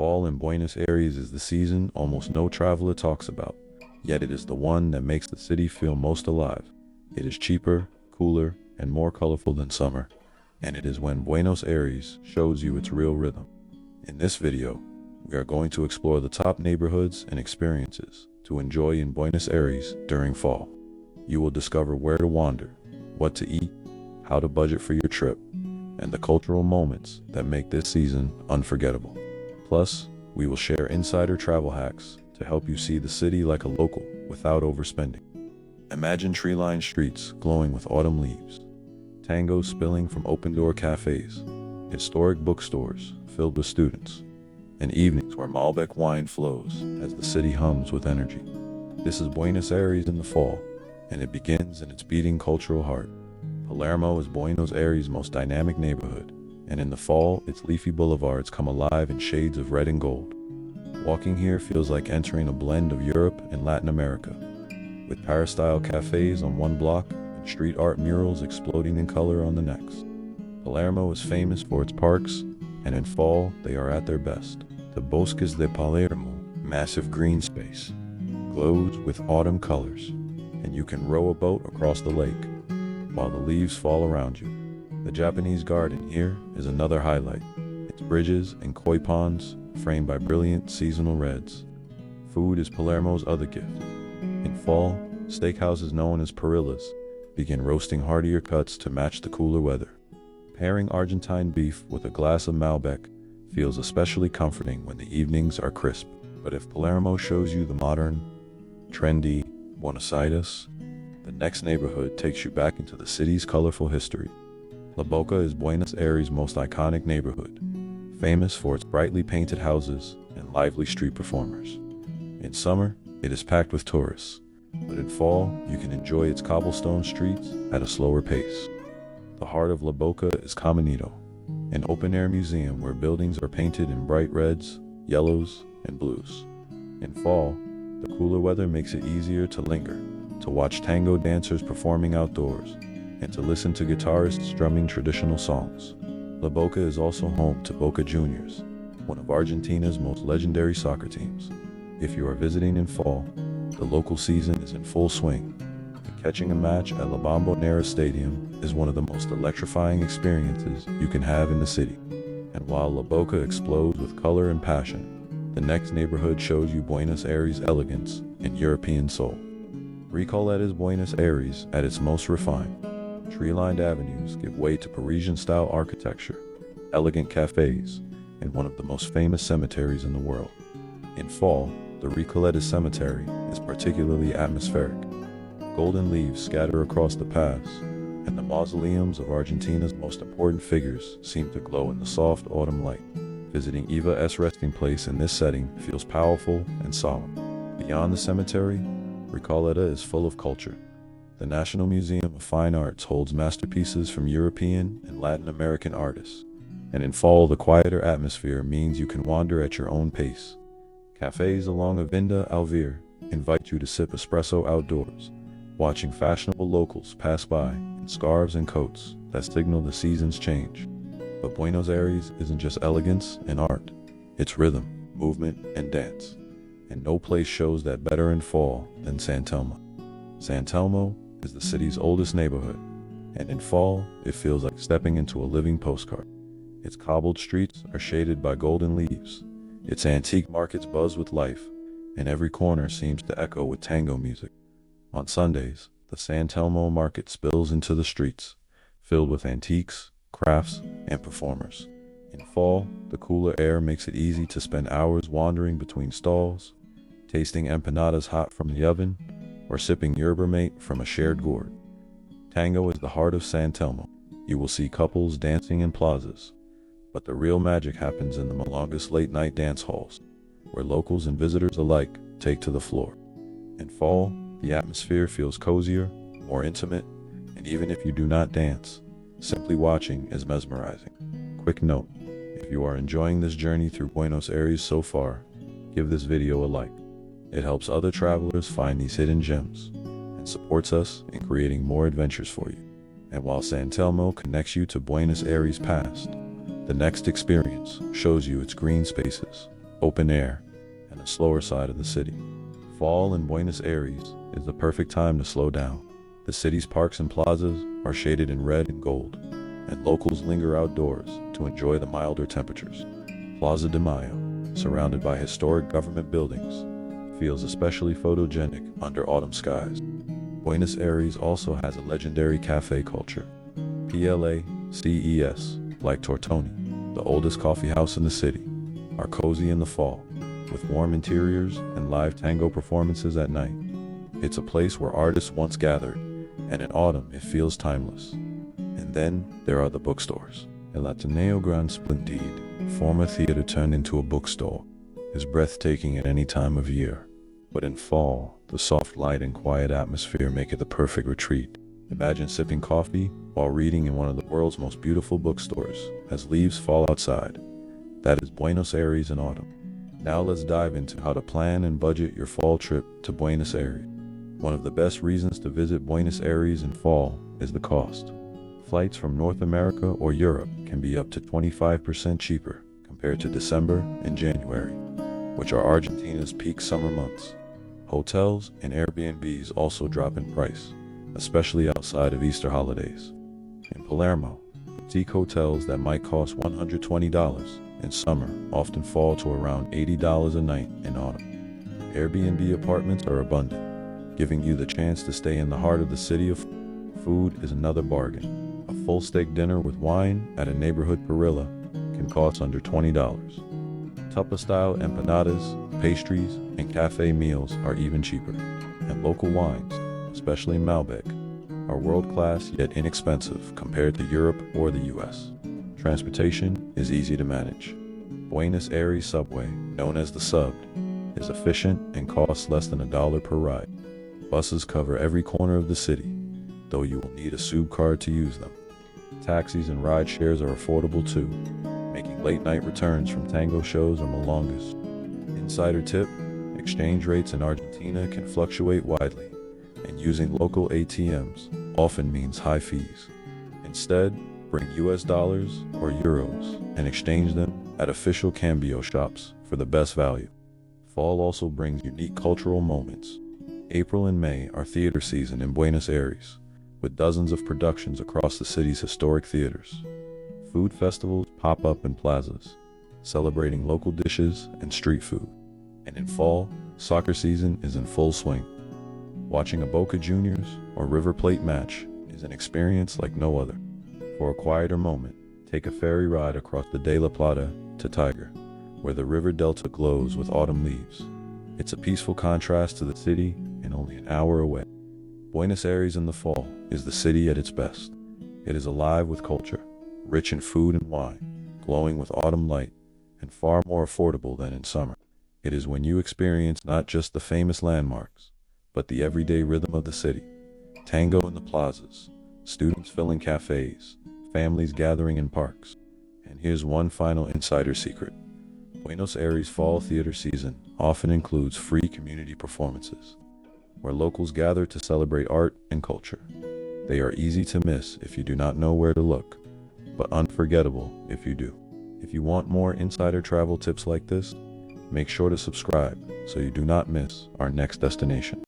Fall in Buenos Aires is the season almost no traveler talks about, yet it is the one that makes the city feel most alive. It is cheaper, cooler, and more colorful than summer, and it is when Buenos Aires shows you its real rhythm. In this video, we are going to explore the top neighborhoods and experiences to enjoy in Buenos Aires during fall. You will discover where to wander, what to eat, how to budget for your trip, and the cultural moments that make this season unforgettable. Plus, we will share insider travel hacks to help you see the city like a local without overspending. Imagine tree-lined streets glowing with autumn leaves, tangos spilling from open-door cafes, historic bookstores filled with students, and evenings where Malbec wine flows as the city hums with energy. This is Buenos Aires in the fall, and it begins in its beating cultural heart. Palermo is Buenos Aires' most dynamic neighborhood, and in the fall, its leafy boulevards come alive in shades of red and gold. Walking here feels like entering a blend of Europe and Latin America, with Paris-style cafes on one block and street art murals exploding in color on the next. Palermo is famous for its parks, and in fall, they are at their best. The Bosques de Palermo, massive green space, glows with autumn colors, and you can row a boat across the lake while the leaves fall around you. The Japanese garden here is another highlight. Its bridges and koi ponds framed by brilliant seasonal reds. Food is Palermo's other gift. In fall, steakhouses known as parillas begin roasting heartier cuts to match the cooler weather. Pairing Argentine beef with a glass of Malbec feels especially comforting when the evenings are crisp. But if Palermo shows you the modern, trendy Buenos Aires, the next neighborhood takes you back into the city's colorful history. La Boca is Buenos Aires' most iconic neighborhood, famous for its brightly painted houses and lively street performers. In summer, it is packed with tourists, but in fall, you can enjoy its cobblestone streets at a slower pace. The heart of La Boca is Caminito, an open-air museum where buildings are painted in bright reds, yellows, and blues. In fall, the cooler weather makes it easier to linger, to watch tango dancers performing outdoors, and to listen to guitarists strumming traditional songs. La Boca is also home to Boca Juniors, one of Argentina's most legendary soccer teams. If you are visiting in fall, the local season is in full swing, and catching a match at La Bombonera Stadium is one of the most electrifying experiences you can have in the city. And while La Boca explodes with color and passion, the next neighborhood shows you Buenos Aires' elegance and European soul. Recoleta is Buenos Aires at its most refined. Tree-lined avenues give way to Parisian-style architecture, elegant cafes, and one of the most famous cemeteries in the world. In fall, the Recoleta Cemetery is particularly atmospheric. Golden leaves scatter across the paths, and the mausoleums of Argentina's most important figures seem to glow in the soft autumn light. Visiting Eva's resting place in this setting feels powerful and solemn. Beyond the cemetery, Recoleta is full of culture. The National Museum of Fine Arts holds masterpieces from European and Latin American artists. And in fall, the quieter atmosphere means you can wander at your own pace. Cafes along Avenida Alvear invite you to sip espresso outdoors, watching fashionable locals pass by in scarves and coats that signal the season's change. But Buenos Aires isn't just elegance and art, it's rhythm, movement, and dance. And no place shows that better in fall than San Telmo. San Telmo is the city's oldest neighborhood, and in fall, it feels like stepping into a living postcard. Its cobbled streets are shaded by golden leaves, its antique markets buzz with life, and every corner seems to echo with tango music. On Sundays, the San Telmo market spills into the streets, filled with antiques, crafts, and performers. In fall, the cooler air makes it easy to spend hours wandering between stalls, tasting empanadas hot from the oven, or sipping yerba mate from a shared gourd. Tango is the heart of San Telmo. You will see couples dancing in plazas, but the real magic happens in the Milongas late-night dance halls, where locals and visitors alike take to the floor. In fall, the atmosphere feels cozier, more intimate, and even if you do not dance, simply watching is mesmerizing. Quick note, if you are enjoying this journey through Buenos Aires so far, give this video a like. It helps other travelers find these hidden gems and supports us in creating more adventures for you. And while San Telmo connects you to Buenos Aires' past, the next experience shows you its green spaces, open air, and a slower side of the city. Fall in Buenos Aires is the perfect time to slow down. The city's parks and plazas are shaded in red and gold, and locals linger outdoors to enjoy the milder temperatures. Plaza de Mayo, surrounded by historic government buildings, feels especially photogenic under autumn skies. Buenos Aires also has a legendary cafe culture. Places, like Tortoni, the oldest coffee house in the city, are cozy in the fall, with warm interiors and live tango performances at night. It's a place where artists once gathered, and in autumn it feels timeless. And then there are the bookstores. El Ateneo Gran Splendid, former theater turned into a bookstore, is breathtaking at any time of year. But in fall, the soft light and quiet atmosphere make it the perfect retreat. Imagine sipping coffee while reading in one of the world's most beautiful bookstores as leaves fall outside. That is Buenos Aires in autumn. Now let's dive into how to plan and budget your fall trip to Buenos Aires. One of the best reasons to visit Buenos Aires in fall is the cost. Flights from North America or Europe can be up to 25% cheaper compared to December and January, which are Argentina's peak summer months. Hotels and Airbnbs also drop in price, especially outside of Easter holidays. In Palermo, boutique hotels that might cost $120 in summer often fall to around $80 a night in autumn. Airbnb apartments are abundant, giving you the chance to stay in the heart of the city of food is another bargain. A full steak dinner with wine at a neighborhood parrilla can cost under $20. Tapa-style empanadas, pastries, and cafe meals are even cheaper. And local wines, especially Malbec, are world-class yet inexpensive compared to Europe or the US. Transportation is easy to manage. Buenos Aires subway, known as the Subbed, is efficient and costs less than $1 per ride. Buses cover every corner of the city, though you will need a sub card to use them. Taxis and ride shares are affordable too, making late-night returns from tango shows or milongas. Insider tip, exchange rates in Argentina can fluctuate widely, and using local ATMs often means high fees. Instead, bring US dollars or euros and exchange them at official cambio shops for the best value. Fall also brings unique cultural moments. April and May are theater season in Buenos Aires, with dozens of productions across the city's historic theaters. Food festivals pop up in plazas, celebrating local dishes and street food. And in fall, soccer season is in full swing. Watching a Boca Juniors or River Plate match is an experience like no other. For a quieter moment, take a ferry ride across the De La Plata to Tigre, where the river delta glows with autumn leaves. It's a peaceful contrast to the city and only an hour away. Buenos Aires in the fall is the city at its best. It is alive with culture, rich in food and wine, glowing with autumn light, and far more affordable than in summer. It is when you experience not just the famous landmarks, but the everyday rhythm of the city. Tango in the plazas, students filling cafes, families gathering in parks. And here's one final insider secret. Buenos Aires fall theater season often includes free community performances, where locals gather to celebrate art and culture. They are easy to miss if you do not know where to look, but unforgettable if you do. If you want more insider travel tips like this, make sure to subscribe so you do not miss our next destination.